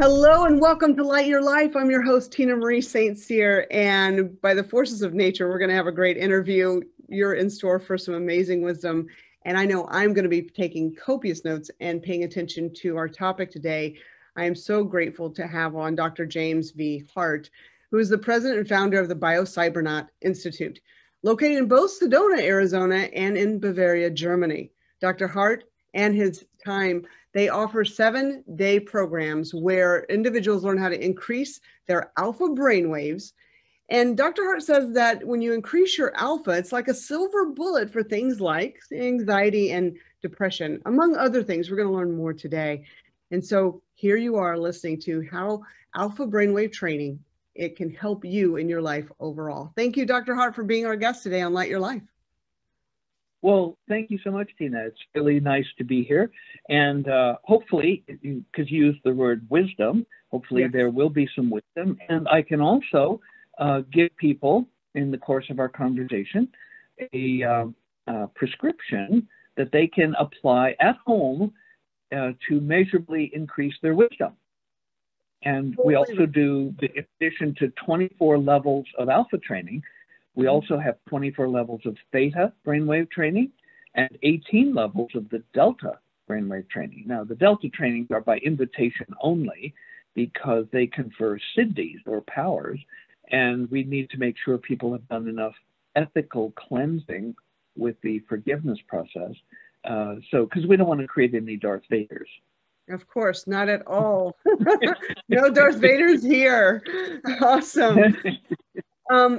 Hello and welcome to Light Your Life. I'm your host, Tina Marie St.Cyr, and by the forces of nature, we're going to have a great interview. You're in store for some amazing wisdom, and I know I'm going to be taking copious notes and paying attention to our topic today. I am so grateful to have on Dr. James V. Hardt, who is the president and founder of the Biocybernaut Institute, located in both Sedona, Arizona, and in Bavaria, Germany. Dr. Hardt and his time, they offer 7-day programs where individuals learn how to increase their alpha brainwaves. And Dr. Hardt says that when you increase your alpha, it's like a silver bullet for things like anxiety and depression, among other things. We're going to learn more today. And so here you are listening to how alpha brainwave training, it can help you in your life overall. Thank you, Dr. Hardt, for being our guest today on Light Your Life. Well, thank you so much, Tina. It's really nice to be here. And hopefully, because you used the word wisdom, hopefully yes, there will be some wisdom. And I can also give people in the course of our conversation a prescription that they can apply at home to measurably increase their wisdom. And we also do, in addition to 24 levels of alpha training, we also have 24 levels of theta brainwave training and 18 levels of the delta brainwave training. Now, the delta trainings are by invitation only because they confer siddhis or powers, and we need to make sure people have done enough ethical cleansing with the forgiveness process. Because we don't want to create any Darth Vaders. Of course, not at all. No Darth Vaders here. Awesome.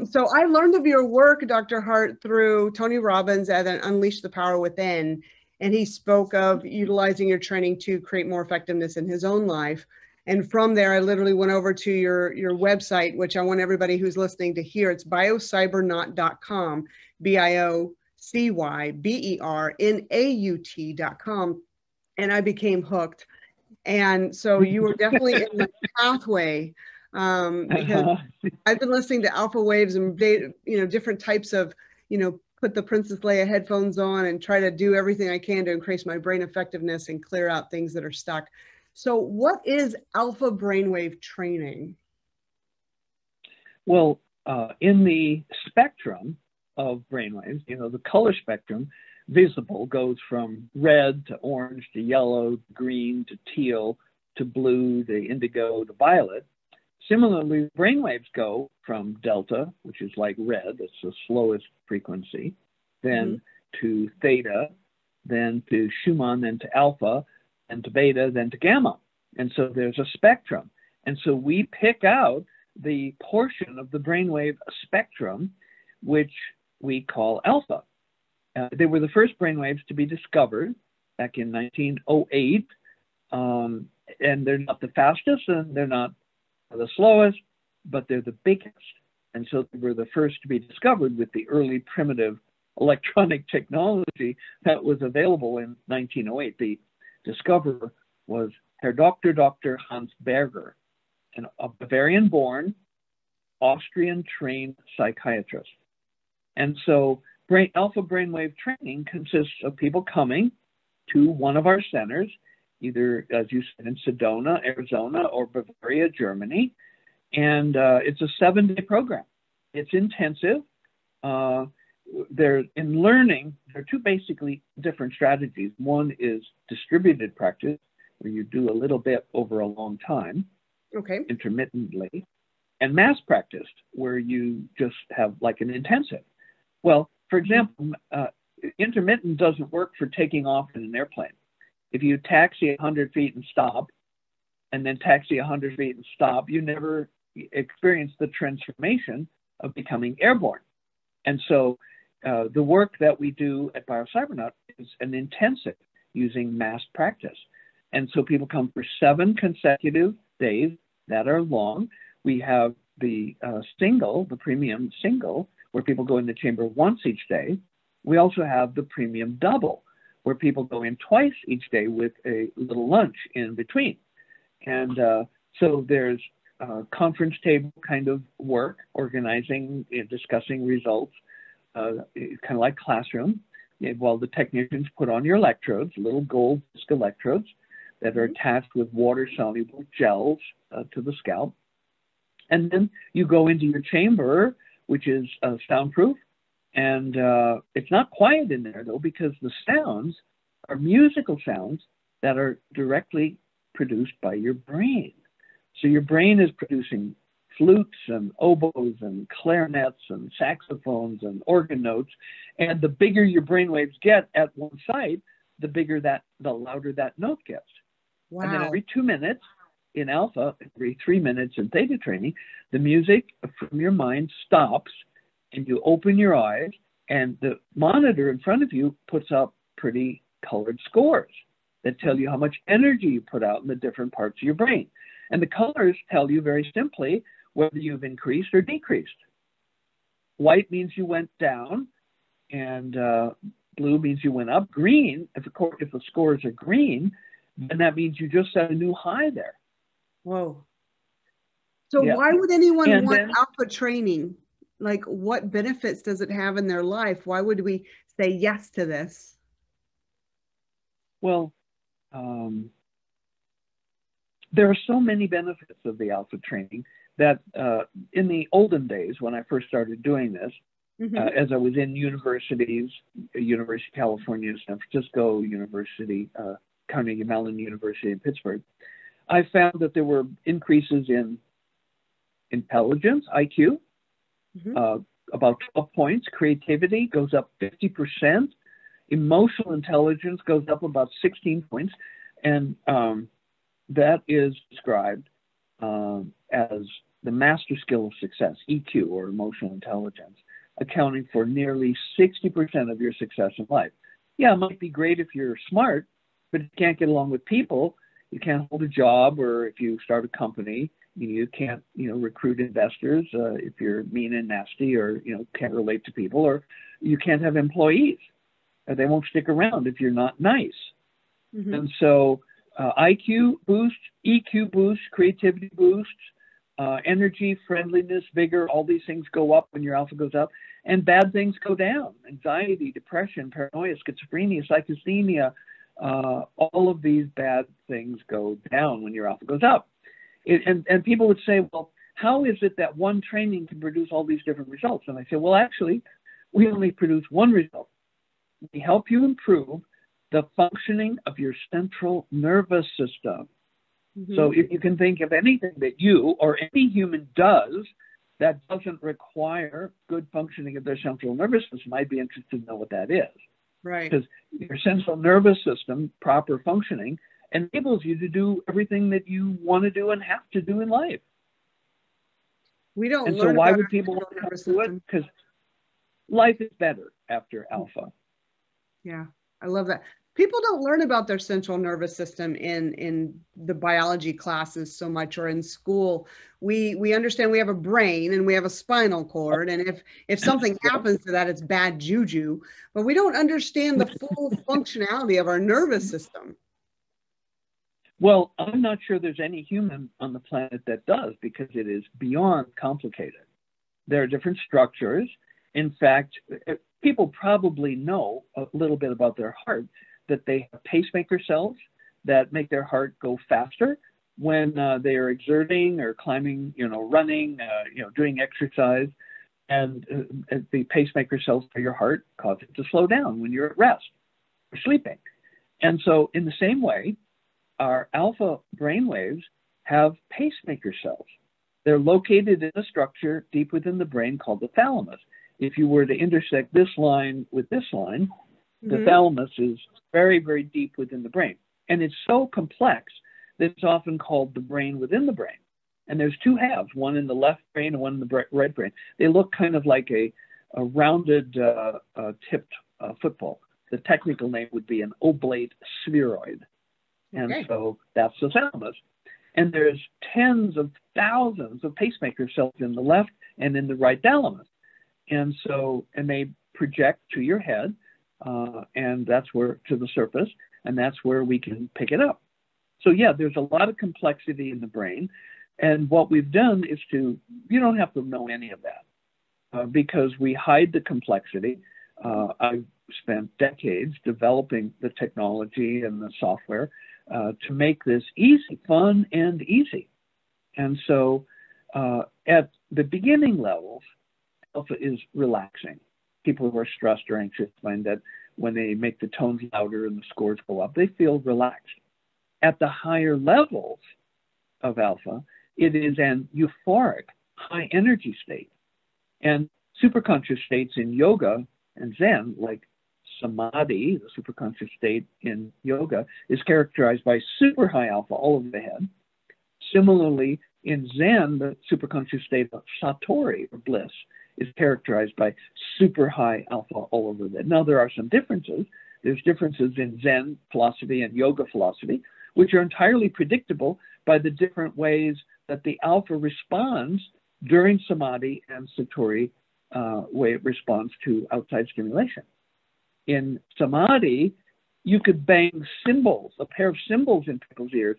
So I learned of your work, Dr. Hardt, through Tony Robbins at Unleash the Power Within. And he spoke of utilizing your training to create more effectiveness in his own life. And from there, I literally went over to your website, which I want everybody who's listening to hear. It's biocybernaut.com, BIOCYBERNAUT.com. And I became hooked. And so you were definitely in the pathway. Because I've been listening to alpha waves and different types of, put the Princess Leia headphones on and try to do everything I can to increase my brain effectiveness and clear out things that are stuck. So what is alpha brainwave training? Well, in the spectrum of brainwaves, the color spectrum visible goes from red to orange to yellow, green to teal to blue to indigo to violet. Similarly, brainwaves go from delta, which is like red, it's the slowest frequency, then to theta, then to Schumann, then to alpha, then to beta, then to gamma. And so there's a spectrum. And so we pick out the portion of the brainwave spectrum, which we call alpha. They were the first brainwaves to be discovered back in 1908. And they're not the fastest and they're not the slowest, but they're the biggest. And so they were the first to be discovered with the early primitive electronic technology that was available in 1908. The discoverer was Herr Dr. Hans Berger, a Bavarian-born, Austrian-trained psychiatrist. And so alpha brainwave training consists of people coming to one of our centers, either, as you said, in Sedona, Arizona, or Bavaria, Germany. And it's a 7-day program. It's intensive. In learning, there are two basically different strategies. One is distributed practice, where you do a little bit over a long time, intermittently, and mass practice, where you just have like an intensive. Well, for example, intermittent doesn't work for taking off in an airplane. If you taxi 100 feet and stop, and then taxi 100 feet and stop, you never experience the transformation of becoming airborne. And so the work that we do at Biocybernaut is an intensive using mass practice. And so people come for 7 consecutive days that are long. We have the the premium single, where people go in the chamber once each day. We also have the premium double, where people go in twice each day with a little lunch in between. And so there's conference table kind of work, organizing, discussing results, kind of like classroom, while the technicians put on your electrodes, little gold disc electrodes. that are attached with water-soluble gels to the scalp. And then you go into your chamber, which is soundproof. And it's not quiet in there, though, because the sounds are musical sounds that are directly produced by your brain. So your brain is producing flutes and oboes and clarinets and saxophones and organ notes. And the bigger your brain waves get at one site, the louder that note gets. Wow. And then every 2 minutes in alpha, every 3 minutes in theta training, the music from your mind stops and you open your eyes and the monitor in front of you puts up pretty colored scores that tell you how much energy you put out in the different parts of your brain. And the colors tell you very simply whether you've increased or decreased. White means you went down, and blue means you went up. Green, if the scores are green, then that means you just set a new high there. Whoa. So why would anyone want alpha training? Like, what benefits does it have in their life? Why would we say yes to this? Well, there are so many benefits of the alpha training that in the olden days, when I first started doing this, as I was in universities, University of California, San Francisco, Carnegie Mellon University in Pittsburgh, I found that there were increases in intelligence, IQ, about 12 points. Creativity goes up 50%. Emotional intelligence goes up about 16 points. And that is described as the master skill of success, EQ, or emotional intelligence, accounting for nearly 60% of your success in life. Yeah, it might be great if you're smart, but if you can't get along with people, you can't hold a job, or if you start a company, you can't, recruit investors if you're mean and nasty, or, can't relate to people, or you can't have employees. They won't stick around if you're not nice. And so IQ boost, EQ boost, creativity boost, energy, friendliness, vigor, all these things go up when your alpha goes up, and bad things go down. Anxiety, depression, paranoia, schizophrenia, psychasthenia, all of these bad things go down when your alpha goes up. And people would say, well, how is it that one training can produce all these different results? And I say, well, actually, we only produce one result. We help you improve the functioning of your central nervous system. So if you can think of anything that you or any human does that doesn't require good functioning of their central nervous system, I'd be interested to know what that is. Right. Because your central nervous system, proper functioning, enables you to do everything that you want to do and have to do in life. We don't and learn so why about would people want to come to it? Because life is better after alpha. Yeah, I love that. People don't learn about their central nervous system in the biology classes so much, or in school. We understand we have a brain and we have a spinal cord, and if something happens to that, it's bad juju. But we don't understand the full functionality of our nervous system. Well, I'm not sure there's any human on the planet that does, because it is beyond complicated. There are different structures. In fact, people probably know a little bit about their heart, that they have pacemaker cells that make their heart go faster when they are exerting or climbing, running, doing exercise. And the pacemaker cells for your heart cause it to slow down when you're at rest or sleeping. And so in the same way, our alpha brainwaves have pacemaker cells. They're located in a structure deep within the brain called the thalamus. If you were to intersect this line with this line, the thalamus is very, very deep within the brain. And it's so complex that it's often called the brain within the brain. And there's two halves, one in the left brain and one in the right brain. They look kind of like a rounded tipped football. The technical name would be an oblate spheroid. And so that's the thalamus. And there's tens of thousands of pacemaker cells in the left and in the right thalamus. And they project to your head, and that's where, to the surface, and that's where we can pick it up. So yeah, there's a lot of complexity in the brain. And what we've done is you don't have to know any of that because we hide the complexity. I've spent decades developing the technology and the software to make this easy, fun and easy. And so at the beginning levels, alpha is relaxing. People who are stressed or anxious find that when they make the tones louder and the scores go up, they feel relaxed. At the higher levels of alpha, it is an euphoric, high energy state. And superconscious states in yoga and Zen, like samadhi, the superconscious state in yoga, is characterized by super high alpha all over the head. Similarly, in Zen, the superconscious state of satori, or bliss, is characterized by super high alpha all over the head. Now, there are some differences. There's differences in Zen philosophy and yoga philosophy, which are entirely predictable by the different ways that the alpha responds during samadhi and satori, way it responds to outside stimulation. In samadhi, you could bang cymbals, a pair of cymbals in people's ears,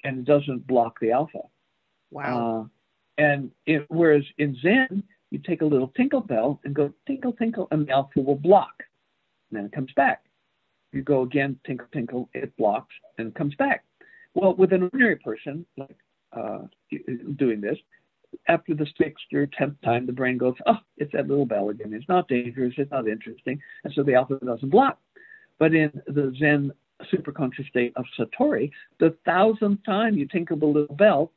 and it doesn't block the alpha. Wow. Whereas in Zen, you take a little tinkle bell and go tinkle, tinkle, and the alpha will block. And then it comes back. You go again, tinkle, tinkle, it blocks, and it comes back. Well, with an ordinary person, like doing this, after the 6th or 10th time, the brain goes, oh, it's that little bell again. It's not dangerous. It's not interesting. And so the alpha doesn't block. But in the Zen superconscious state of satori, the 1000th time you tinkle the little bell,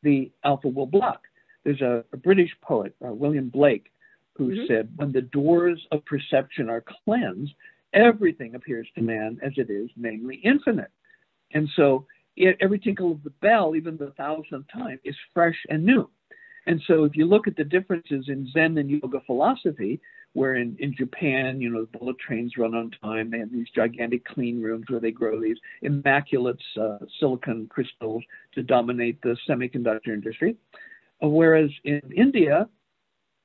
the alpha will block. There's a British poet, William Blake, who said, when the doors of perception are cleansed, everything appears to man as it is, namely infinite. And so every tinkle of the bell, even the 1000th time, is fresh and new. And so if you look at the differences in Zen and yoga philosophy, where in Japan, you know, the bullet trains run on time, they have these gigantic clean rooms where they grow these immaculate silicon crystals to dominate the semiconductor industry. Whereas in India,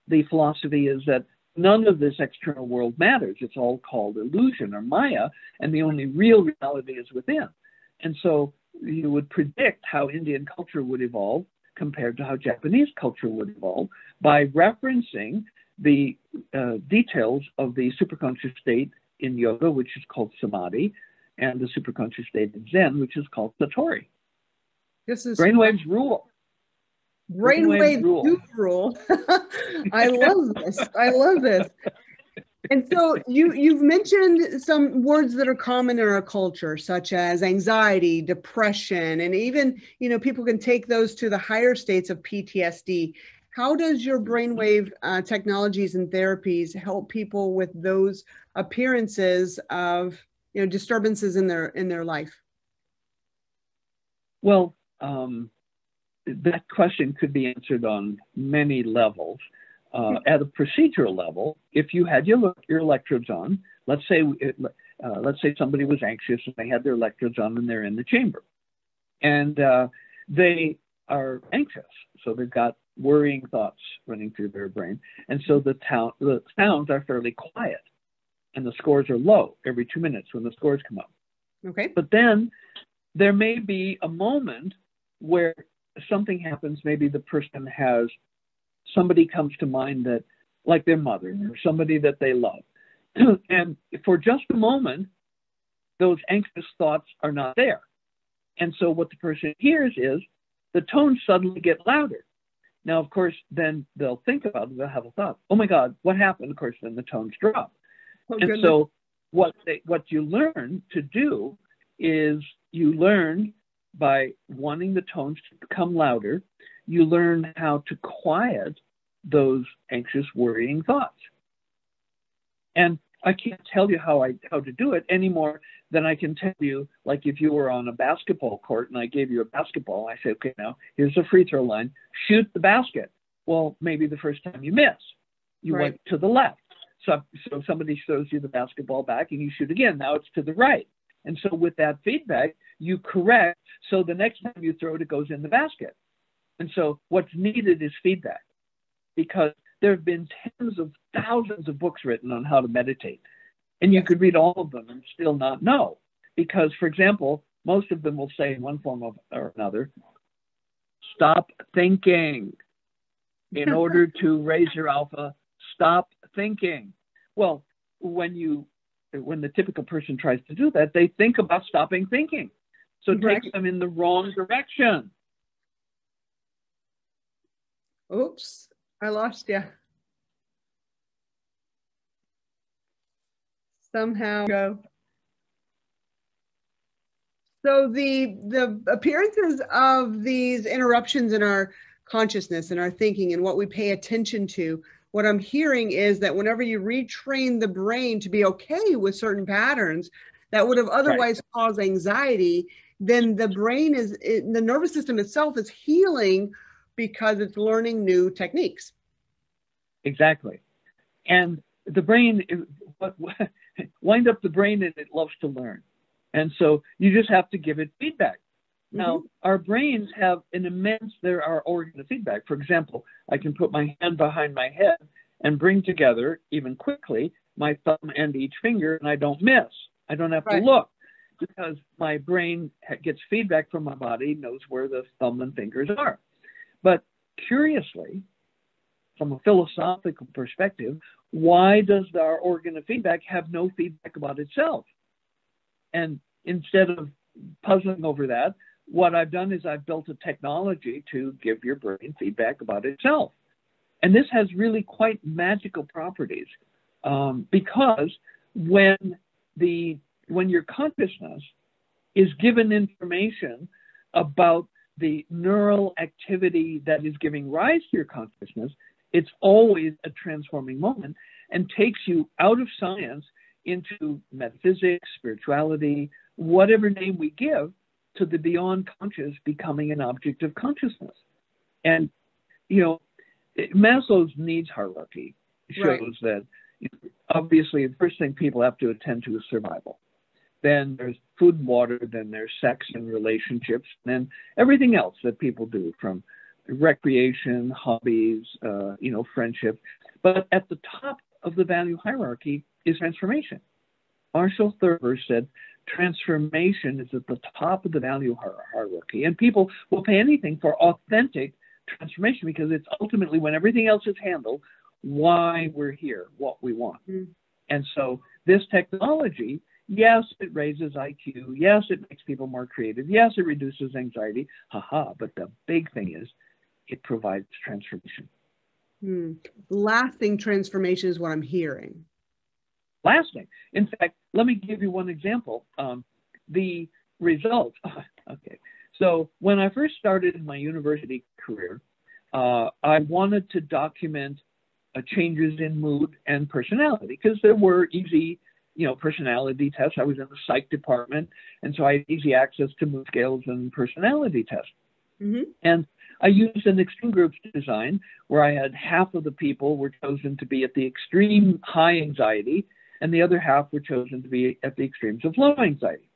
the philosophy is that none of this external world matters. It's all called illusion or Maya, and the only real reality is within. And so you would predict how Indian culture would evolve compared to how Japanese culture would evolve by referencing the details of the superconscious state in yoga, which is called samadhi, and the superconscious state in Zen, which is called satori. This is Brainwaves rule. Brainwave rule. I love this. I love this. And so you've mentioned some words that are common in our culture, such as anxiety, depression, and even, you know, people can take those to the higher states of PTSD. How does your brainwave technologies and therapies help people with those appearances of, you know, disturbances in their life? Well, that question could be answered on many levels. At a procedural level, if you had your electrodes on, let's say somebody was anxious and they had their electrodes on and they're in the chamber, and they are anxious, so they've got worrying thoughts running through their brain, and so the sounds are fairly quiet, and the scores are low every 2 minutes when the scores come up. Okay. But then there may be a moment where something happens. Maybe the person has somebody comes to mind that, like their mother or somebody that they love. And for just a moment, those anxious thoughts are not there. And so what the person hears is the tones suddenly get louder. Now, of course, then they'll think about it, they'll have a thought, oh my God, what happened? Of course, then the tones drop. Oh, and goodness. So what you learn to do is you learn by wanting the tones to become louder, you learn how to quiet those anxious, worrying thoughts. And I can't tell you how to do it any more than I can tell you, like if you were on a basketball court and I gave you a basketball, I say, okay, now here's a free throw line, shoot the basket. Well, maybe the first time you miss, you went to the left. So somebody throws you the basketball back and you shoot again. Now it's to the right. And so with that feedback, you correct. So the next time you throw it, it goes in the basket. And so what's needed is feedback, because there have been tens of thousands of books written on how to meditate. And you could read all of them and still not know. Because, for example, most of them will say in one form or another, stop thinking. In order to raise your alpha, stop thinking. Well, when the typical person tries to do that, they think about stopping thinking. So it takes them in the wrong direction. Oops, I lost you. Somehow go. So the appearances of these interruptions in our consciousness and our thinking and what we pay attention to, what I'm hearing is that whenever you retrain the brain to be okay with certain patterns that would have otherwise caused anxiety, then the brain the nervous system itself is healing because it's learning new techniques. Exactly. And the brain, wind up the brain, and it loves to learn. And so you just have to give it feedback. Now, our brains have there are organs of feedback. For example, I can put my hand behind my head and bring together, even quickly, my thumb and each finger, and I don't miss. I don't have to look, because my brain gets feedback from my body, knows where the thumb and fingers are. But curiously, from a philosophical perspective, why does our organ of feedback have no feedback about itself? And instead of puzzling over that, what I've done is I've built a technology to give your brain feedback about itself. And this has really quite magical properties, because when your consciousness is given information about the neural activity that is giving rise to your consciousness, it's always a transforming moment and takes you out of science into metaphysics, spirituality, whatever name we give, to the beyond conscious becoming an object of consciousness. And, Maslow's needs hierarchy shows that obviously the first thing people have to attend to is survival. Then there's food and water, then there's sex and relationships, and then everything else that people do, from recreation, hobbies, friendship. But at the top of the value hierarchy is transformation. Marshall Thurber said transformation is at the top of the value hierarchy, and people will pay anything for authentic transformation, because it's ultimately, when everything else is handled, why we're here, what we want. And so this technology, yes, it raises IQ. Yes, it makes people more creative. Yes, it reduces anxiety. But the big thing is it provides transformation. Lasting transformation is what I'm hearing. Lasting. In fact, let me give you one example. The results. Okay. So when I first started my university career, I wanted to document changes in mood and personality, because there were easy personality tests. I was in the psych department, and so I had easy access to mood scales and personality tests. And I used an extreme groups design where I had half of the people were chosen to be at the extreme high anxiety, and the other half were chosen to be at the extremes of low anxiety.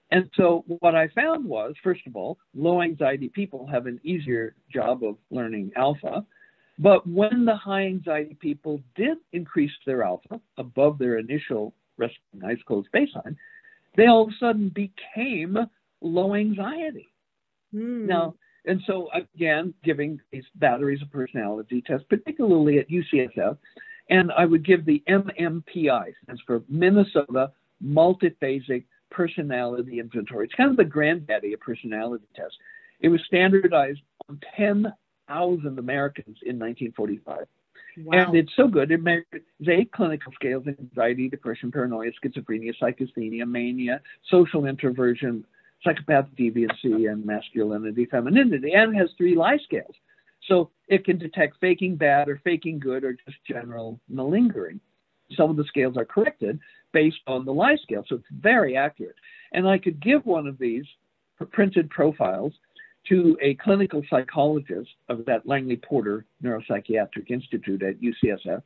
And so what I found was, first of all, low anxiety people have an easier job of learning alpha. But when the high anxiety people did increase their alpha above their initial resting eyes closed baseline, they all of a sudden became low anxiety. Now, and so again, giving these batteries of personality tests, particularly at UCSF, and I would give the MMPI, stands for Minnesota Multiphasic Personality Inventory. It's kind of the granddaddy of personality tests. It was standardized on 10,000 Americans in 1945. Wow. And it's so good. It measures 8 clinical scales: anxiety, depression, paranoia, schizophrenia, psychasthenia, mania, social introversion, psychopathic deviancy, and masculinity, femininity, and has 3 lie scales. So it can detect faking bad or faking good or just general malingering. Some of the scales are corrected based on the lie scale, so it's very accurate. And I could give one of these printed profiles to a clinical psychologist of that Langley Porter Neuropsychiatric Institute at UCSF.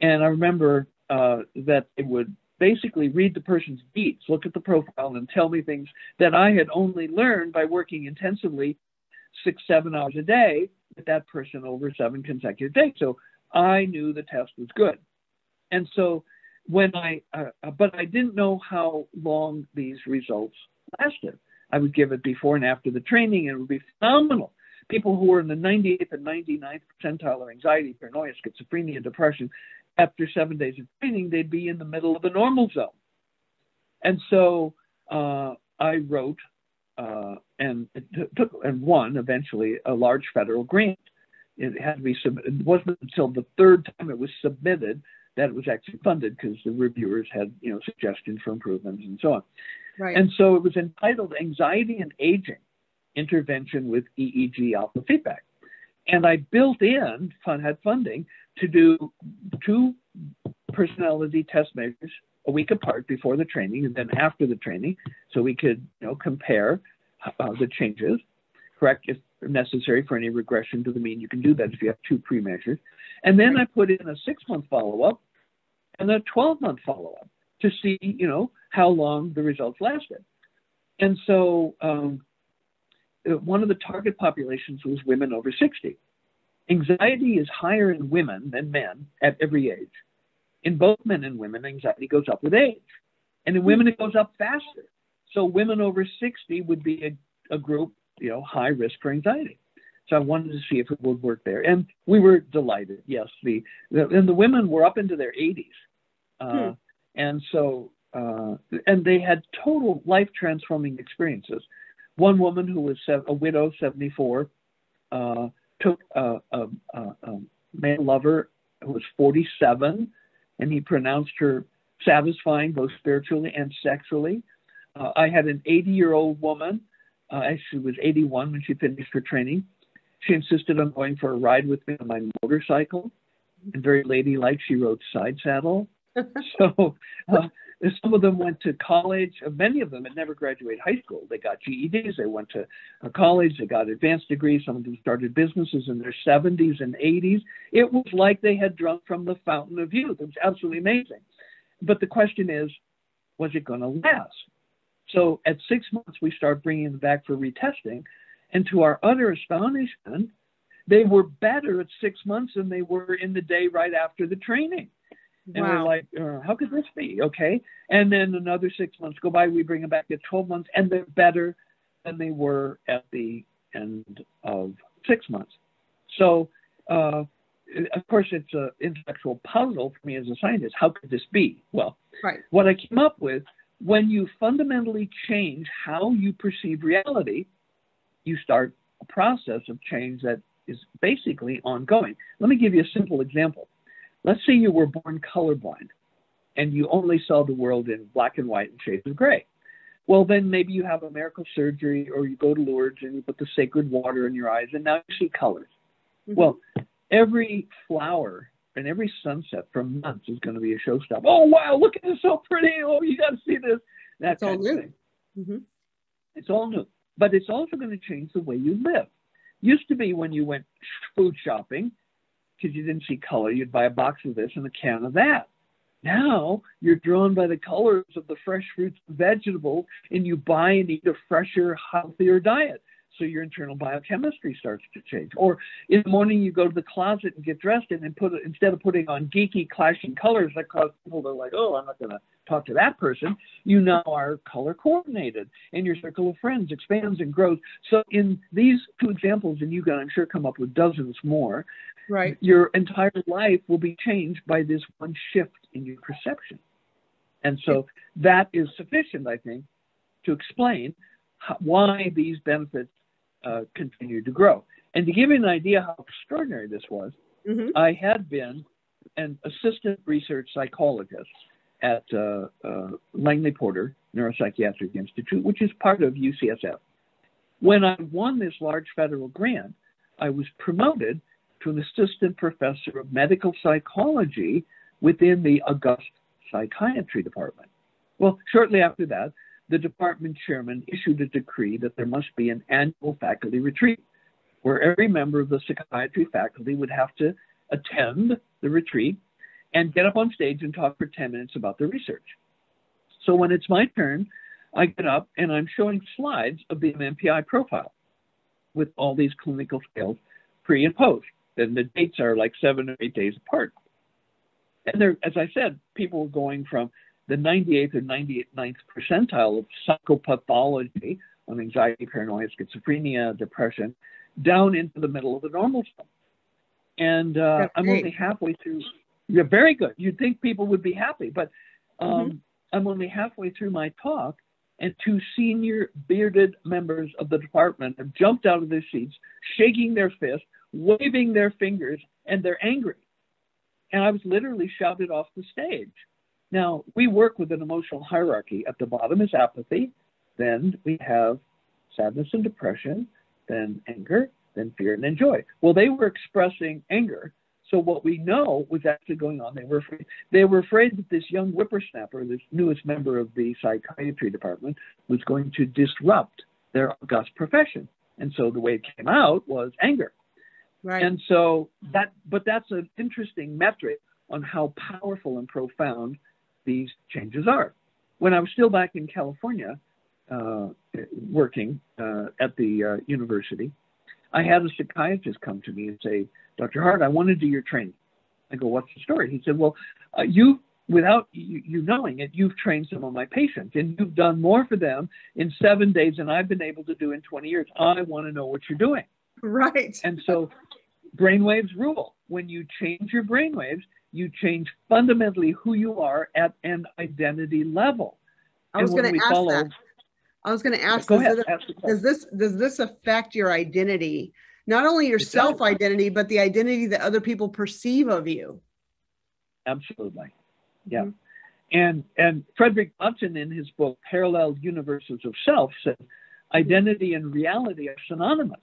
And I remember that they would basically read the person's beats, look at the profile, and tell me things that I had only learned by working intensively 6-7 hours a day with that person over 7 consecutive days. So I knew the test was good. And so when but I didn't know how long these results lasted. I would give it before and after the training, and it would be phenomenal. People who were in the 98th and 99th percentile of anxiety, paranoia, schizophrenia, depression, after 7 days of training, they'd be in the middle of the normal zone. And so I wrote and and won eventually a large federal grant. It had to be submitted. It wasn't until the third time it was submitted that it was actually funded, because the reviewers had, suggestions for improvements and so on. Right. And so it was entitled Anxiety and Aging, Intervention with EEG Alpha Feedback. And I had funding to do 2 personality test measures a week apart before the training and then after the training, so we could, compare the changes, correct if necessary for any regression to the mean. You can do that if you have 2 pre-measures. And then I put in a 6-month follow-up and a 12-month follow-up to see, how long the results lasted. And so one of the target populations was women over 60. Anxiety is higher in women than men at every age. In both men and women, anxiety goes up with age. And in women, it goes up faster. So women over 60 would be a group, high risk for anxiety. So I wanted to see if it would work there. And we were delighted. Yes, the women were up into their 80s. And so, and they had total life transforming experiences. One woman who was a widow, 74, took a male lover who was 47, and he pronounced her satisfying both spiritually and sexually. I had an 80-year-old woman. She was 81 when she finished her training. She insisted on going for a ride with me on my motorcycle, and very ladylike, she rode side saddle. So some of them went to college. Many of them had never graduated high school. They got GEDs. They went to college. They got advanced degrees. Some of them started businesses in their 70s and 80s. It was like they had drunk from the fountain of youth. It was absolutely amazing. But the question is, was it going to last? So at 6 months, we start bringing them back for retesting. And to our utter astonishment, they were better at 6 months than they were in the day right after the training. And we're like, how could this be? Okay. And then another 6 months go by, we bring them back at 12 months, and they're better than they were at the end of 6 months. So, of course, it's an intellectual puzzle for me as a scientist. How could this be? Well, what I came up with, when you fundamentally change how you perceive reality, you start a process of change that is basically ongoing. Let me give you a simple example. Let's say you were born colorblind and you only saw the world in black and white and shades of gray. Well, then maybe you have a miracle surgery, or you go to Lourdes and you put the sacred water in your eyes, and now you see colors. Well, every flower and every sunset for months is going to be a showstopper. Oh, wow, look at this, so pretty. Oh, you got to see this. That's all new. It's all new. But it's also going to change the way you live. Used to be when you went food shopping, because you didn't see color, you'd buy a box of this and a can of that. Now you're drawn by the colors of the fresh fruits and vegetables, and you buy and eat a fresher, healthier diet. So your internal biochemistry starts to change. Or in the morning, you go to the closet and get dressed and then instead of putting on geeky, clashing colors that cause people to like, oh, I'm not going to talk to that person, you now are color coordinated, and your circle of friends expands and grows. So in these 2 examples, and you can, I'm sure, come up with dozens more, your entire life will be changed by this one shift in your perception. And so that is sufficient, I think, to explain why these benefits continue to grow. And to give you an idea how extraordinary this was, I had been an assistant research psychologist at Langley Porter Neuropsychiatric Institute, which is part of UCSF. When I won this large federal grant, I was promoted to an assistant professor of medical psychology within the august psychiatry department. Well, shortly after that, the department chairman issued a decree that there must be an annual faculty retreat where every member of the psychiatry faculty would have to attend the retreat and get up on stage and talk for 10 minutes about the research. So when it's my turn, I get up and I'm showing slides of the MMPI profile with all these clinical scales pre and post. And the dates are like 7 or 8 days apart. And there, as I said, people were going from the 98th or 99th percentile of psychopathology on anxiety, paranoia, schizophrenia, depression, down into the middle of the normal zone. And I'm only halfway through. Yeah, very good. You'd think people would be happy, but I'm only halfway through my talk, and two senior bearded members of the department have jumped out of their seats, shaking their fists, waving their fingers, and they're angry. And I was literally shouted off the stage. Now, we work with an emotional hierarchy. At the bottom is apathy. Then we have sadness and depression, then anger, then fear, and then joy. Well, they were expressing anger. So what we know was actually going on, they were afraid that this young whippersnapper, this newest member of the psychiatry department, was going to disrupt their august profession. And so the way it came out was anger. Right. And so that's an interesting metric on how powerful and profound these changes are. When I was still back in California, working at the university, I had a psychiatrist come to me and say, Dr. Hardt, I want to do your training. I go, what's the story? He said, well, without you knowing it, you've trained some of my patients, and you've done more for them in 7 days than I've been able to do in 20 years. I want to know what you're doing. Right. And so brainwaves rule. When you change your brainwaves, you change fundamentally who you are at an identity level. I was going to ask that. I was going to ask, does this affect your identity? Not only your self-identity, but the identity that other people perceive of you. Absolutely. Yeah. Mm-hmm. And Frederick Hudson, in his book, Parallel Universes of Self, said identity and reality are synonymous.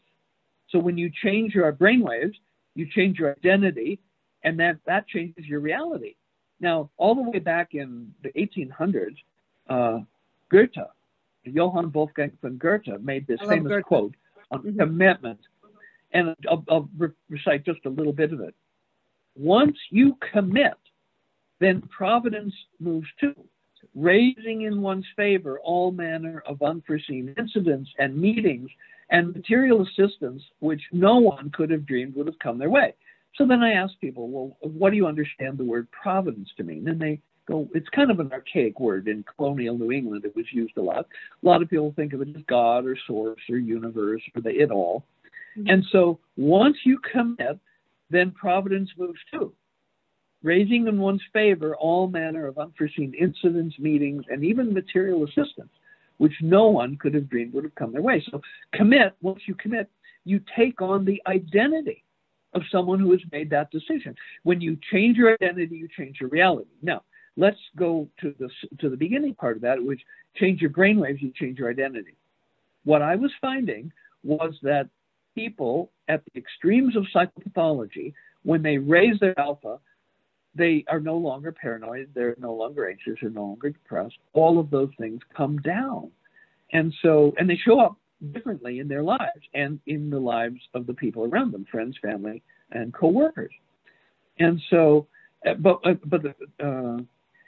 So when you change your brainwaves, you change your identity, and that changes your reality. Now, all the way back in the 1800s, Goethe, Johann Wolfgang von Goethe, made this famous quote on commitment. And I'll recite just a little bit of it. Once you commit, then providence moves too, raising in one's favor all manner of unforeseen incidents and meetings and material assistance which no one could have dreamed would have come their way. So then I ask people, well, what do you understand the word providence to mean? And they go, it's kind of an archaic word. In colonial New England, it was used a lot. A lot of people think of it as God or source or universe or the it all. Mm-hmm. And so once you commit, then providence moves too, raising in one's favor all manner of unforeseen incidents, meetings, and even material assistance, which no one could have dreamed would have come their way. So commit, once you commit, you take on the identity of someone who has made that decision. When you change your identity, you change your reality. Now, let's go to the beginning part of that, which change your brainwaves, you change your identity. What I was finding was that people at the extremes of psychopathology, when they raise their alpha, they are no longer paranoid, they're no longer anxious, they're no longer depressed. All of those things come down. And they show up differently in their lives and in the lives of the people around them, friends, family, and coworkers. And so, but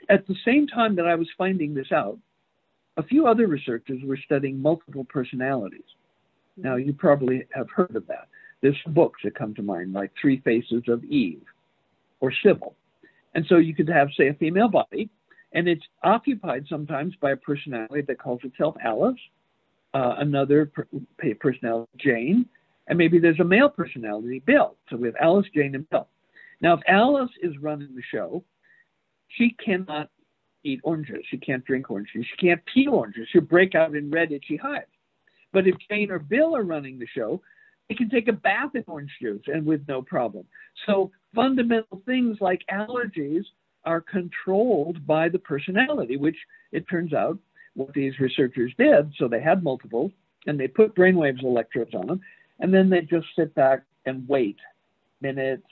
at the same time that I was finding this out, a few other researchers were studying multiple personalities. Now, you probably have heard of that. There's books that come to mind, like Three Faces of Eve or Sybil. And so you could have, say, a female body, and it's occupied sometimes by a personality that calls itself Alice, another personality, Jane, and maybe there's a male personality, Bill. So we have Alice, Jane, and Bill. Now, if Alice is running the show, she cannot eat oranges. She can't drink oranges. She can't peel oranges. She'll break out in red itchy hives. But if Jane or Bill are running the show, they can take a bath in orange juice and with no problem. So fundamental things like allergies are controlled by the personality, which it turns out what these researchers did. So they had multiples and they put brainwaves electrodes on them, and then they just sit back and wait minutes,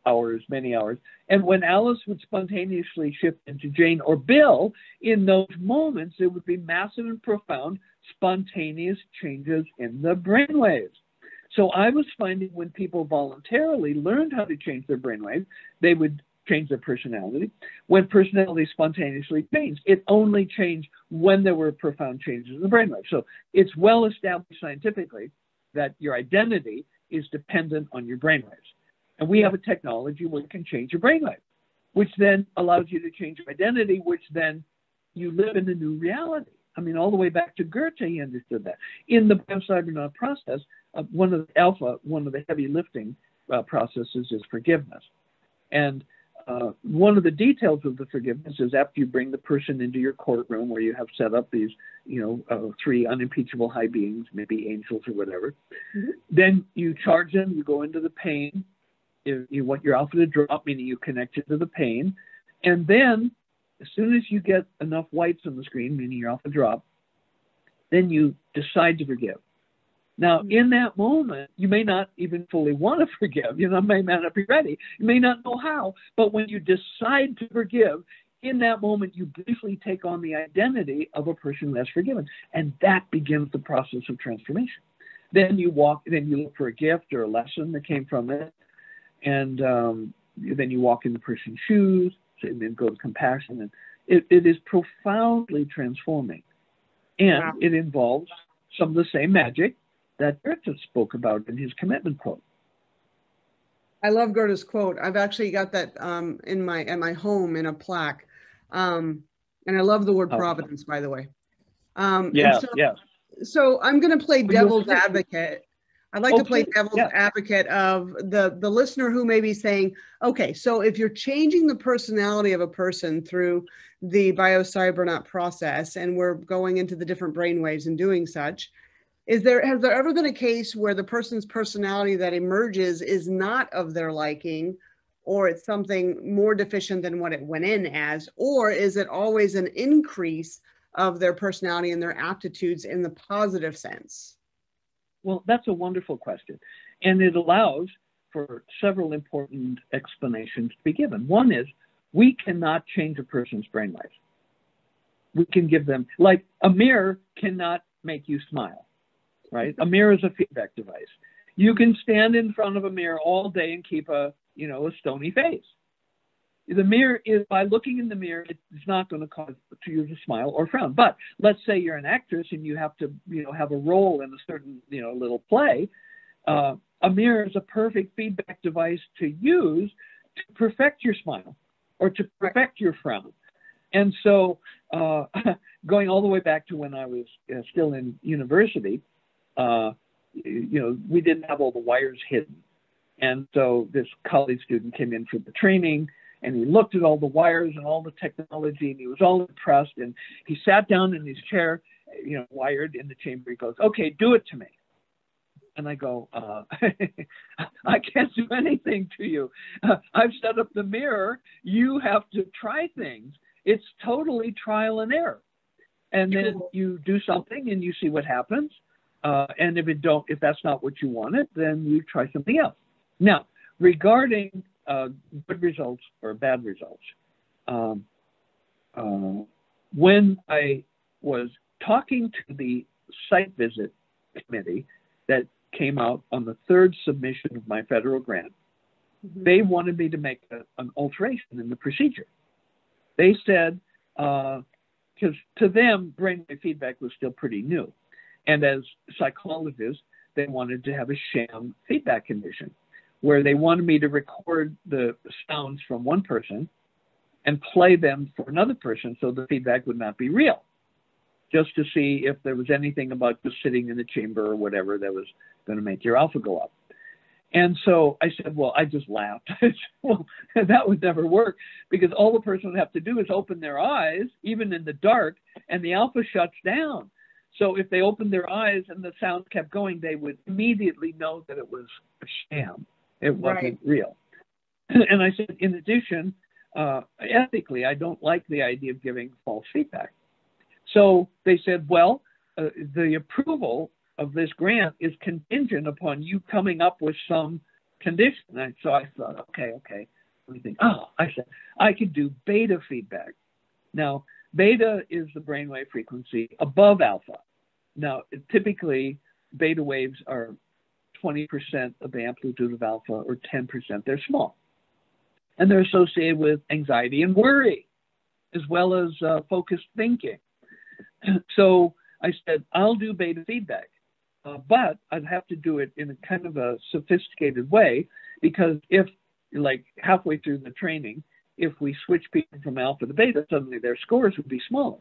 hours, many hours. And when Alice would spontaneously shift into Jane or Bill, in those moments, there would be massive and profound spontaneous changes in the brainwaves. So I was finding when people voluntarily learned how to change their brainwaves, they would change their personality. When personality spontaneously changed, it only changed when there were profound changes in the brainwaves. So it's well established scientifically that your identity is dependent on your brainwaves. And we have a technology where you can change your brainwave, which then allows you to change your identity, which then you live in a new reality. I mean, all the way back to Goethe, he understood that. In the Biocybernaut process, one of the heavy lifting processes is forgiveness. And one of the details of the forgiveness is after you bring the person into your courtroom where you have set up these, 3 unimpeachable high beings, maybe angels or whatever, then you charge them, you go into the pain, you want your alpha to drop, meaning you connect it to the pain, and then as soon as you get enough whites on the screen, meaning your alpha drop, then you decide to forgive. Now, in that moment, you may not even fully want to forgive. May not be ready. You may not know how. But when you decide to forgive, in that moment, you briefly take on the identity of a person who has forgiven. And that begins the process of transformation. Then you look for a gift or a lesson that came from it. And then you walk in the person's shoes, and then go to compassion. And it is profoundly transforming. And it involves some of the same magic that Goethe spoke about in his commitment quote. I love Goethe's quote. I've actually got that at my home in a plaque. And I love the word providence, by the way. Yes. So I'm going to play devil's advocate. I'd like to play devil's advocate of the listener who may be saying, okay, so if you're changing the personality of a person through the Biocybernaut process, and we're going into the different brainwaves and doing such, has there ever been a case where the person's personality that emerges is not of their liking, or it's something more deficient than what it went in as, or is it always an increase of their personality and their aptitudes in the positive sense? Well, that's a wonderful question. And it allows for several important explanations to be given. One is, we cannot change a person's brainwaves. We can give them, like a mirror cannot make you smile. Right? A mirror is a feedback device. You can stand in front of a mirror all day and keep a stony face. The mirror is, by looking in the mirror, it's not going to cause you to smile or frown. But let's say you're an actress and you have to, have a role in a certain, little play. A mirror is a perfect feedback device to use to perfect your smile or to perfect your frown. And so, going all the way back to when I was still in university, we didn't have all the wires hidden. And so this college student came in for the training, and he looked at all the wires and all the technology, and he was all impressed. And he sat down in his chair, wired in the chamber. He goes, okay, do it to me. And I go, I can't do anything to you. I've set up the mirror. You have to try things. It's totally trial and error. And then you do something and you see what happens. And if that's not what you wanted, then you try something else. Now, regarding good results or bad results, when I was talking to the site visit committee that came out on the 3rd submission of my federal grant, they wanted me to make an alteration in the procedure. They said, because to them, brainwave feedback was still pretty new. And as psychologists, they wanted to have a sham feedback condition where they wanted me to record the sounds from one person and play them for another person so the feedback would not be real, just to see if there was anything about just sitting in the chamber or whatever that was going to make your alpha go up. And so I said, well, I just laughed. Well, that would never work, because all the person would have to do is open their eyes, even in the dark, and the alpha shuts down. So if they opened their eyes and the sound kept going, they would immediately know that it was a sham. It wasn't real. And I said, in addition, ethically, I don't like the idea of giving false feedback. So they said, well, the approval of this grant is contingent upon you coming up with some condition. And so I thought, okay. Let me think. I said, I could do beta feedback. Now, beta is the brainwave frequency above alpha. Now, typically, beta waves are 20% of the amplitude of alpha, or 10%. They're small. And they're associated with anxiety and worry, as well as focused thinking. So I said, I'll do beta feedback. But I'd have to do it in a kind of a sophisticated way, because if, like, halfway through the training, if we switch people from alpha to beta, suddenly their scores would be smaller.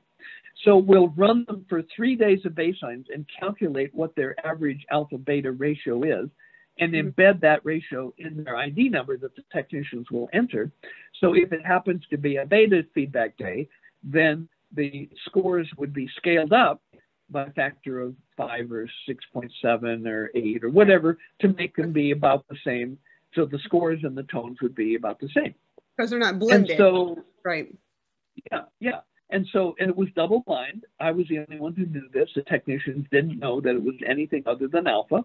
So we'll run them for 3 days of baselines and calculate what their average alpha beta ratio is. and embed that ratio in their ID number that the technicians will enter. So if it happens to be a beta feedback day, then the scores would be scaled up by a factor of 5 or 6.7 or 8 or whatever to make them be about the same. So the scores and the tones would be about the same. Because they're not blended. And so, right. Yeah. And so, and it was double blind. I was the only one who knew this. The technicians didn't know that it was anything other than alpha.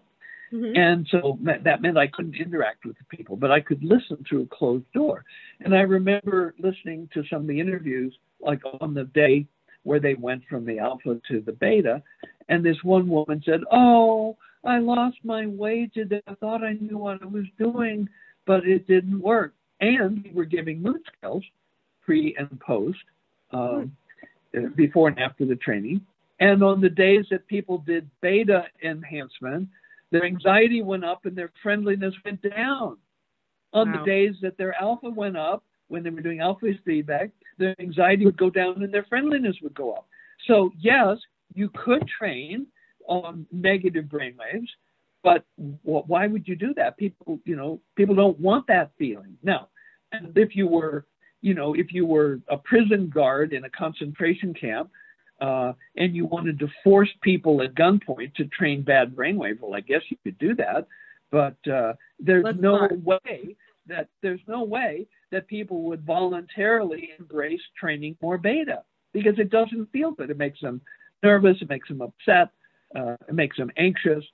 And so that meant I couldn't interact with the people, but I could listen through a closed door. And I remember listening to some of the interviews, like on the day where they went from the alpha to the beta. And this one woman said, "Oh, I lost my way today. I thought I knew what I was doing, but it didn't work." And we were giving mood scales pre and post, before and after the training. And on the days that people did beta enhancement, their anxiety went up and their friendliness went down. On the days that their alpha went up, when they were doing alpha feedback, their anxiety would go down and their friendliness would go up. So yes, you could train on negative brainwaves, but why would you do that? People don't want that feeling. Now, if you were a prison guard in a concentration camp, and you wanted to force people at gunpoint to train bad brainwave, well, I guess you could do that, but there's no way that people would voluntarily embrace training more beta, because it doesn't feel good. It makes them nervous, it makes them upset, it makes them anxious.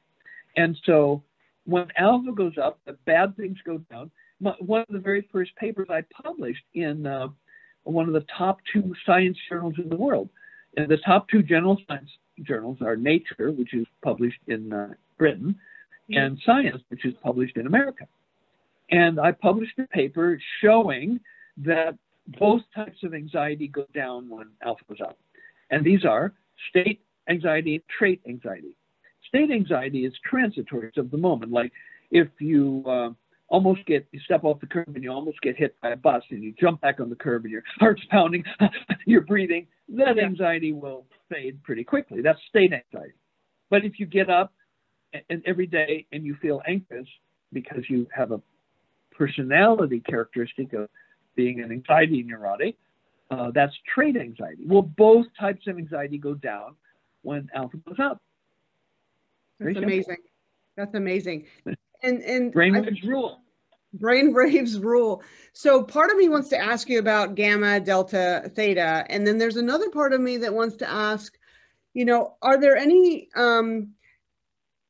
And so when alpha goes up, the bad things go down. One of the very first papers I published in one of the top 2 science journals in the world, and the top 2 general science journals are Nature, which is published in Britain, and Science, which is published in America. And I published a paper showing that both types of anxiety go down when alpha goes up. And these are state anxiety and trait anxiety. State anxiety is transitory, it's of the moment. Like if you you step off the curb and you almost get hit by a bus and you jump back on the curb and your heart's pounding, you're breathing, that anxiety will fade pretty quickly. That's state anxiety. But if you get up and every day and you feel anxious because you have a personality characteristic of being an anxiety neurotic, that's trait anxiety. Well, both types of anxiety go down when alpha goes up. That's amazing. That's amazing. And brainwaves rule. Brainwaves rule. So part of me wants to ask you about gamma, delta, theta, and then there's another part of me that wants to ask, are there any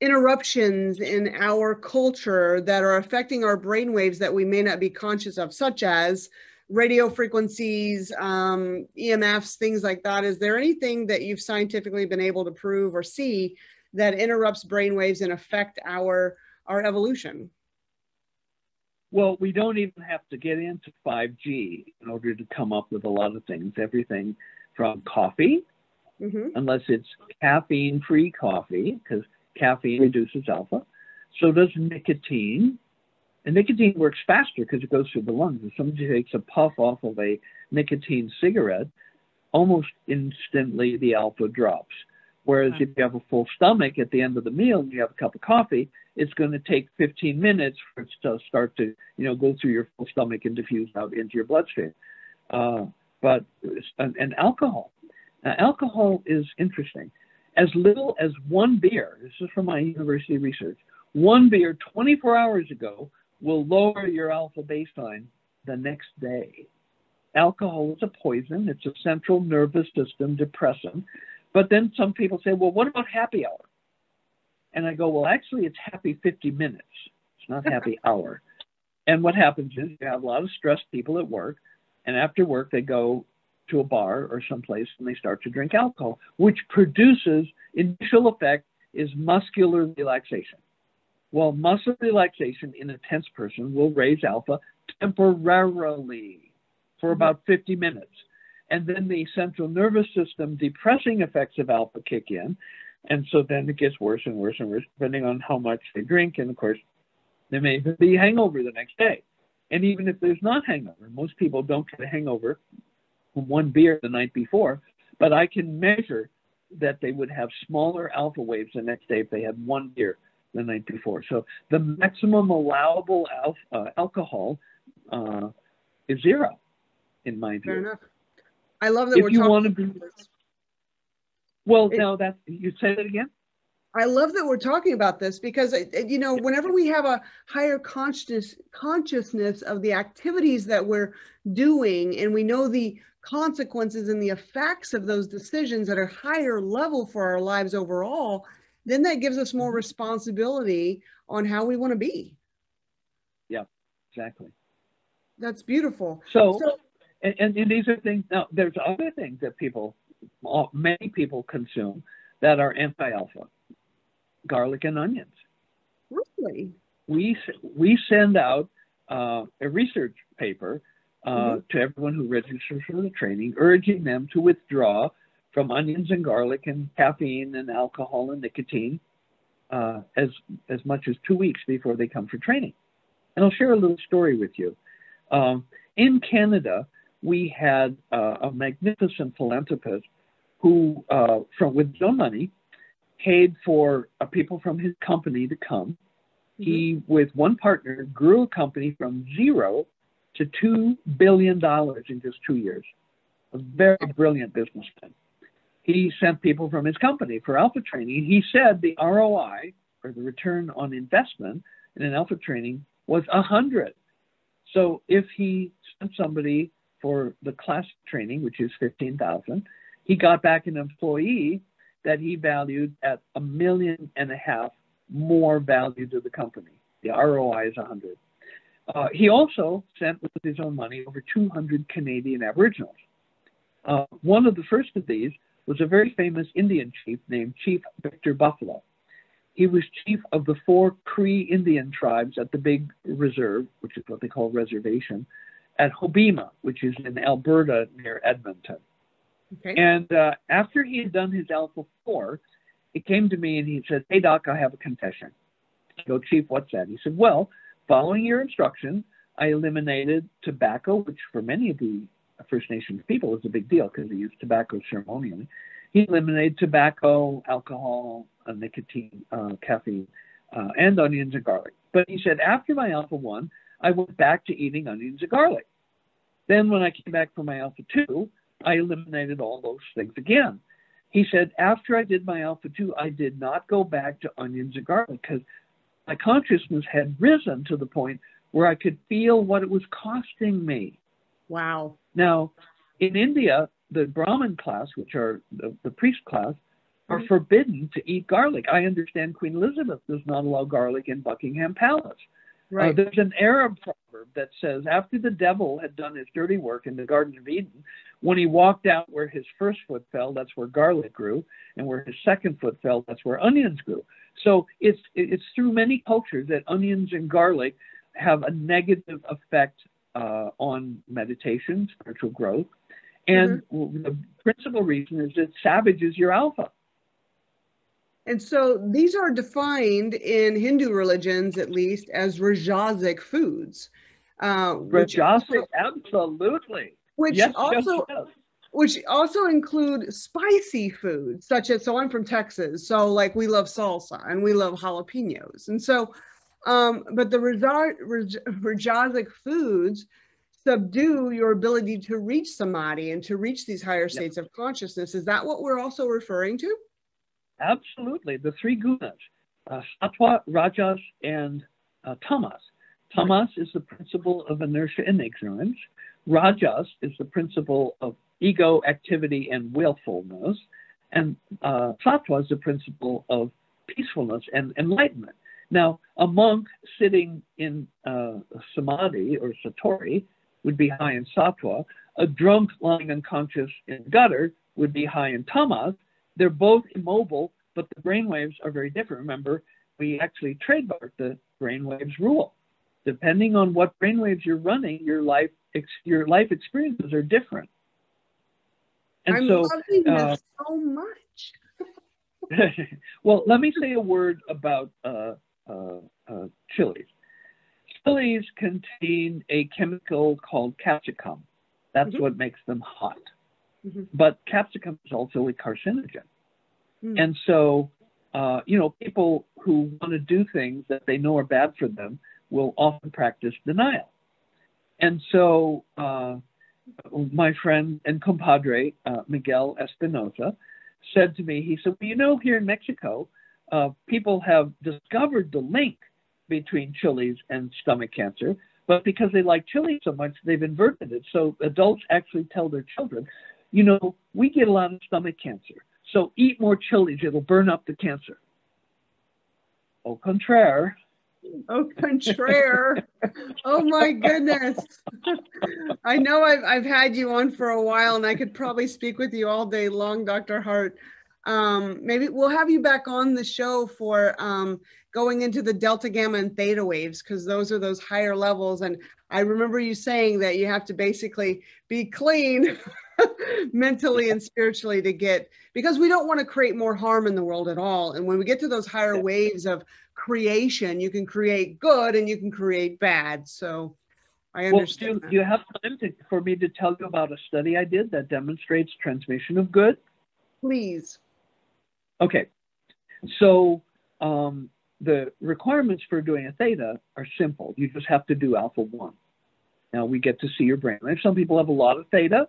interruptions in our culture that are affecting our brainwaves that we may not be conscious of, such as radio frequencies, EMFs, things like that? Is there anything that you've scientifically been able to prove or see that interrupts brainwaves and affect our evolution? Well, we don't even have to get into 5G in order to come up with a lot of things. Everything from coffee, unless it's caffeine-free coffee, because caffeine reduces alpha. So does nicotine. And nicotine works faster because it goes through the lungs. If somebody takes a puff off of a nicotine cigarette, almost instantly the alpha drops. Whereas if you have a full stomach at the end of the meal and you have a cup of coffee, it's going to take 15 minutes for it to start to, go through your full stomach and diffuse out into your bloodstream. But alcohol. Now, alcohol is interesting. As little as one beer, this is from my university research, one beer 24 hours ago will lower your alpha baseline the next day. Alcohol is a poison. It's a central nervous system depressant. But then some people say, well, what about happy hour? And I go, well, actually, it's happy 50 minutes. It's not happy hour. And what happens is you have a lot of stressed people at work, and after work, they go to a bar or someplace and they start to drink alcohol, which produces, initial effect is muscular relaxation. Well, muscle relaxation in a tense person will raise alpha temporarily for about 50 minutes. And then the central nervous system depressing effects of alpha kick in. And so then it gets worse and worse and worse, depending on how much they drink. And of course, there may be hangover the next day. And even if there's not hangover, most people don't get a hangover from one beer the night before, but I can measure that they would have smaller alpha waves the next day if they had one beer the night before. So the maximum allowable alcohol is 0, in my view. Fair enough. I love that If we're you talking want to about be, this. well, now that you say that again. I love that we're talking about this because, you know, whenever we have a higher consciousness of the activities that we're doing, and we know the consequences and the effects of those decisions at a higher level for our lives overall, then that gives us more responsibility on how we want to be. Yeah, exactly. That's beautiful. So and these are things. Now, there's other things that many people consume that are anti-alpha. Garlic and onions. Really? We send out a research paper to everyone who registers for the training, urging them to withdraw from onions and garlic and caffeine and alcohol and nicotine as much as 2 weeks before they come for training. And I'll share a little story with you. In Canada, we had a magnificent philanthropist who, with his own money, paid for people from his company to come. He, with one partner, grew a company from 0 to $2 billion in just 2 years. A very brilliant businessman. He sent people from his company for alpha training. He said the ROI, or the return on investment in an alpha training, was 100. So if he sent somebody for the class training, which is $15,000, he got back an employee that he valued at $1.5 million more value to the company. The ROI is 100. He also sent with his own money over 200 Canadian Aboriginals. One of the first of these was a very famous Indian chief named Chief Victor Buffalo. He was chief of the 4 Cree Indian tribes at the Big Reserve, which is what they call reservation, at Hobbema, which is in Alberta near Edmonton. Okay. And after he had done his Alpha 4, he came to me and he said, "Hey, Doc, I have a confession." I go, "Chief, what's that?" He said, "Well, following your instructions, I eliminated tobacco," which for many of the First Nations people is a big deal because they use tobacco ceremonially. He eliminated tobacco, alcohol, nicotine, caffeine, and onions and garlic. But he said, after my Alpha 1, I went back to eating onions and garlic. Then when I came back for my Alpha 2, I eliminated all those things again. He said, after I did my Alpha 2, I did not go back to onions and garlic because my consciousness had risen to the point where I could feel what it was costing me. Wow. Now, in India, the Brahmin class, which are the priest class, are forbidden to eat garlic. I understand Queen Elizabeth does not allow garlic in Buckingham Palace. Right. There's an Arab proverb that says, after the devil had done his dirty work in the Garden of Eden, when he walked out where his first foot fell, that's where garlic grew, and where his second foot fell, that's where onions grew. So it's through many cultures that onions and garlic have a negative effect on meditation, spiritual growth. And the principal reason is it savages your alpha. And so these are defined in Hindu religions, at least, as Rajasic foods. Rajasic, absolutely. Which yes, also, yes. Which also include spicy foods, such as, so I'm from Texas, so like we love salsa and we love jalapenos. And so, but the Rajasic foods subdue your ability to reach samadhi and to reach these higher states of consciousness. Is that what we're also referring to? Absolutely. The 3 gunas, sattva, rajas, and tamas. Tamas is the principle of inertia and ignorance. Rajas is the principle of ego, activity, and willfulness. And sattva is the principle of peacefulness and enlightenment. Now, a monk sitting in samadhi or satori would be high in sattva. A drunk lying unconscious in the gutter would be high in tamas. They're both immobile, but the brainwaves are very different. Remember, we actually trademarked the brainwaves rule. Depending on what brainwaves you're running, your life experiences are different. And I'm loving this so much. Well, let me say a word about chilies. Chilies contain a chemical called capsicum. That's what makes them hot. But capsicum is also a carcinogen. And so you know, people who want to do things that they know are bad for them will often practice denial. And so my friend and compadre, Miguel Espinosa, said to me, he said, well, you know, here in Mexico, people have discovered the link between chilies and stomach cancer, but because they like chili so much, they've inverted it. So adults actually tell their children, you know, we get a lot of stomach cancer, so eat more chilies, it'll burn up the cancer. Au contraire. Au contraire. Oh my goodness. I know I've had you on for a while and I could probably speak with you all day long, Dr. Hardt. Maybe we'll have you back on the show for going into the delta, gamma, and theta waves, because those are those higher levels. And I remember you saying that you have to basically be clean mentally and spiritually to get, because we don't want to create more harm in the world at all. And when we get to those higher waves of creation, you can create good and you can create bad. So I understand. Well, do you have time for me to tell you about a study I did that demonstrates transmission of good? Please. Okay. So the requirements for doing a theta are simple. You just have to do alpha 1. Now we get to see your brainwave. Some people have a lot of theta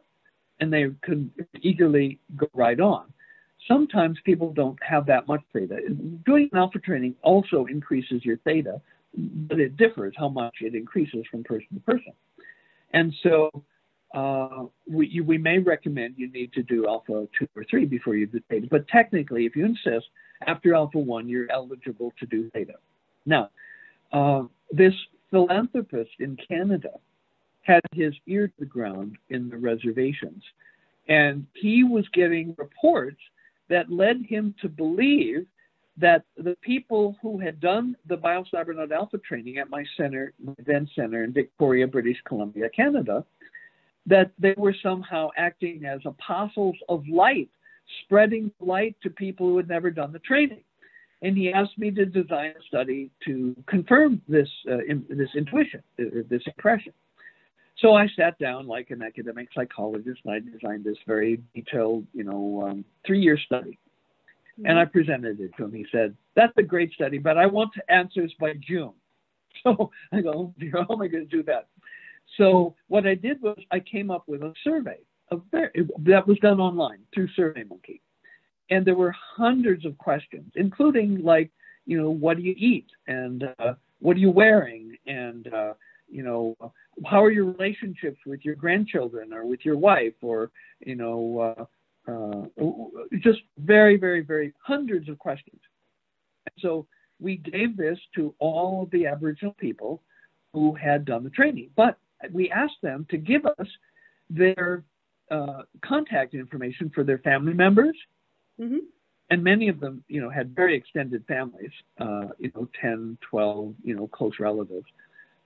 and they can eagerly go right on. Sometimes people don't have that much theta. Doing alpha training also increases your theta, but it differs how much it increases from person to person. And so we may recommend you need to do alpha 2 or 3 before you do theta. But technically, if you insist, after alpha 1, you're eligible to do theta. Now, this philanthropist in Canada had his ear to the ground in the reservations. And he was getting reports that led him to believe that the people who had done the Biocybernaut Alpha training at my center, my then center in Victoria, British Columbia, Canada, that they were somehow acting as apostles of light, spreading light to people who had never done the training. And he asked me to design a study to confirm this, this intuition, this impression. So I sat down like an academic psychologist and I designed this very detailed, 3-year study. And I presented it to him. He said, that's a great study, but I want answers by June. So I go, how am I going to do that? So what I did was I came up with a survey that was done online through SurveyMonkey. And there were hundreds of questions, including like, what do you eat? And what are you wearing? And, how are your relationships with your grandchildren or with your wife or, just very, very, very hundreds of questions. And so we gave this to all of the Aboriginal people who had done the training, but we asked them to give us their contact information for their family members. Mm-hmm. And many of them, had very extended families, 10, 12, close relatives.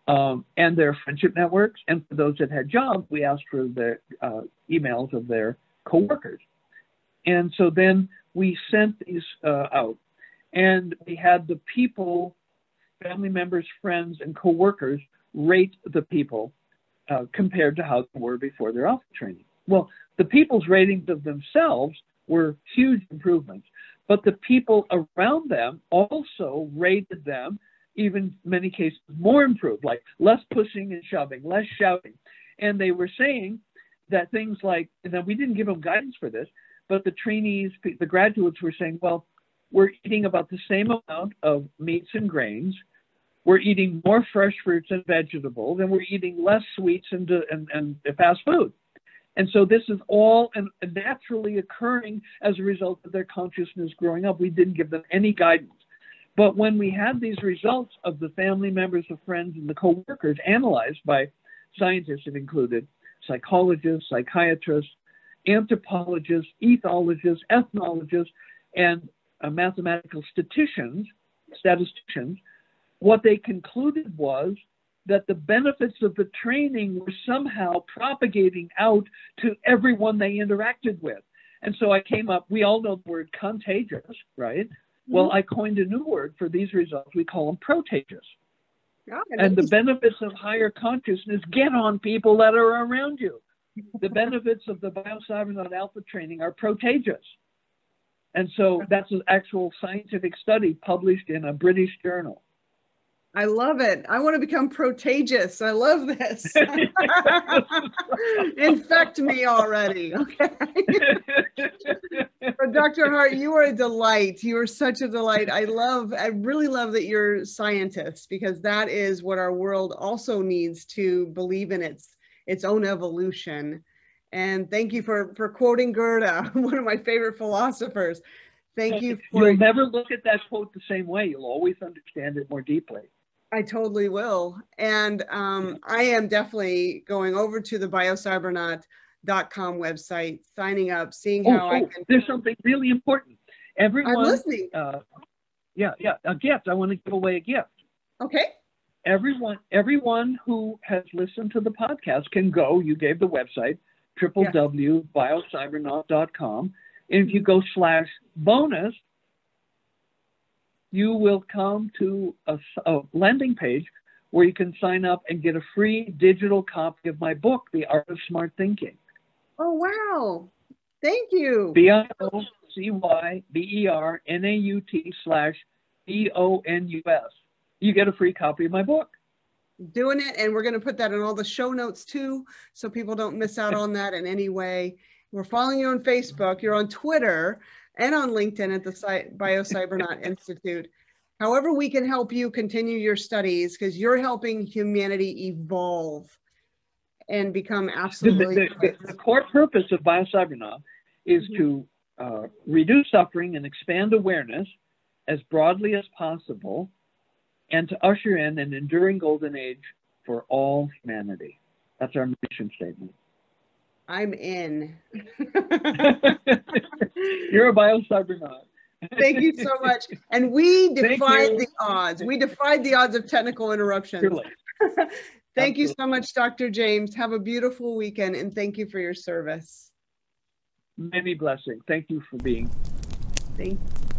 And their friendship networks. And for those that had jobs, we asked for their emails of their coworkers. And so then we sent these out. And we had the people, family members, friends, and coworkers rate the people compared to how they were before their alpha training. Well, the people's ratings of themselves were huge improvements. But the people around them also rated them, even in many cases, more improved, like less pushing and shoving, less shouting. And they were saying that things like, and we didn't give them guidance for this, but the trainees, the graduates were saying, well, we're eating about the same amount of meats and grains. We're eating more fresh fruits and vegetables, and we're eating less sweets and fast food. And so this is all naturally occurring as a result of their consciousness growing up. We didn't give them any guidance. But when we had these results of the family members, the friends, and the coworkers analyzed by scientists that included psychologists, psychiatrists, anthropologists, ethologists, ethnologists, and mathematical statisticians, what they concluded was that the benefits of the training were somehow propagating out to everyone they interacted with. And so I came up, we all know the word contagious, right? Well, I coined a new word for these results. We call them protagious. Oh, and the benefits of higher consciousness get on people that are around you. The benefits of the Biocybernaut Alpha training are protagious. And so that's an actual scientific study published in a British journal. I love it. I want to become protagious. I love this. Infect me already. Okay. But Dr. Hardt, you are a delight. You are such a delight. I really love that you're scientists, because that is what our world also needs to believe in its own evolution. And thank you for quoting Goethe, one of my favorite philosophers. Thank you. You'll never look at that quote the same way. You'll always understand it more deeply. I totally will. And I am definitely going over to the Biocybernaut.com website, signing up, seeing how I can. There's something really important. Everyone, I'm listening. A gift. I want to give away a gift. Okay. Everyone who has listened to the podcast can go. You gave the website, www.biocybernaut.com. And if you go /bonus, you will come to a landing page where you can sign up and get a free digital copy of my book, The Art of Smart Thinking. Oh, wow. Thank you. BIOCYBERNAUT/BONUS. You get a free copy of my book. Doing it. And we're going to put that in all the show notes too, so people don't miss out on that in any way. We're following you on Facebook. You're on Twitter and on LinkedIn at the Biocybernaut Institute. However we can help you continue your studies, because you're helping humanity evolve and become absolutely... The core purpose of Biocybernaut is to reduce suffering and expand awareness as broadly as possible, and to usher in an enduring golden age for all humanity. That's our mission statement. I'm in. You're a Biocybernaut. Thank you so much. And we defied the odds. We defied the odds of technical interruptions. Thank you so much, Dr. James. Have a beautiful weekend, and thank you for your service. Many blessings. Thank you for being. Thank you.